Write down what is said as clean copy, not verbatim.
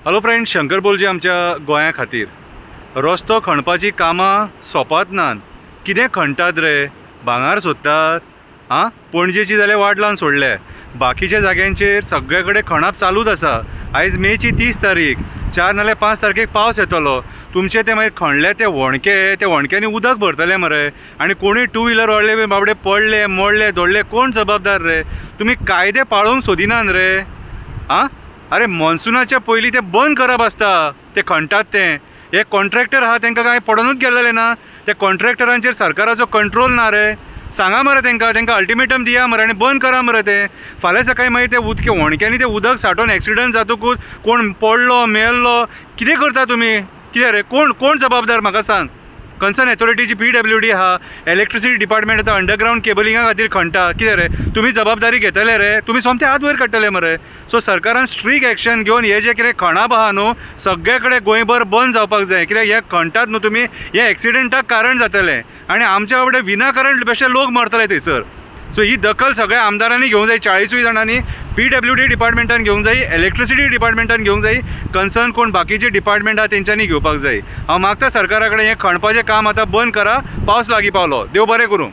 Hello friend, Shankar बोलजी आमच्या गोंया खातीर रस्तो खणपाची कामां सोंपत नात. कितें खणटात रे? भांगार सोदतात? आं, पणजेची जाल्यार वाट लावन सोडले. बाकीच्या जाग्यांचेर सगळे कडेन खणप चालूच आसा. आयज मेची 30 तारीख, 4 नाल्यार 5 तारखेक पावस येतलो. तुमचे ते मागीर खणले ते वणक्यांनी उदक भरतले मरे. आनी कोणी टू व्हिलर व्हडले बी बाबडे पडले मोडले धोडले कोण जबाबदार रे? तुम्ही कायदे पाळूंक सोदिनात रे? आं, अरे मॉन्सुनाच्या पयलीं ते बंद करप आसता. ते खणटात ते हे कॉन्ट्रॅक्टर आहा तांकां काय पडोनूच गेल्लेले ना? त्या कॉन्ट्रॅक्टरांचेर सरकाराचो कंट्रोल ना रे? सांगा मरे तांकां अल्टिमेटम दिया मरे आनी बंद करा मरे ते. फाल्यां सकाळीं मागीर ते वणक्यांनी ते उदक सांठोवन एक्सिडंट जातकूच कोण पडलो मेल्लो कितें करता तुमी? कितें रे? कोण जबाबदार म्हाका सांग. कन्सर्न एथॉरिटीची PWD आहा, इलेक्ट्रिसिटी डिपार्टमेंट आतां अंडरग्रावंड केबलिंगा खातीर खणटा. कितें रे? तुमी जबाबदारी घेतले रे? तुमी सोमते हात वयर काडटले मरे. सो सरकारान स्ट्रीक एक्शन घेवन हे जे कितें खणप आहा न्हू सगळे कडेन गोंयभर बंद जावपाक जाय. कित्याक हे खणटात न्हू तुमी, हे एक्सिडेंटाक कारण जातलें आनी आमच्या बाबडे विनाकारण बेश्टे लोक मरतले थंयसर. सो ही दखल सगळ्या आमदारांनी घेवंक जाय. 40 जाणांनी PWD डिपार्टमेंटान घेवंक जाय, इलेक्ट्रिसिटी डिपार्टमेंटान घेवंक जाय, कन्सर्न कोण बाकीचे डिपार्टमेंट आहा तेंच्यांनी घेवपाक जाय. हांव मागता सरकारा कडेन हें खणपाचें काम आतां बंद करा. पावस लागीं पावलो. देव बरें करूं.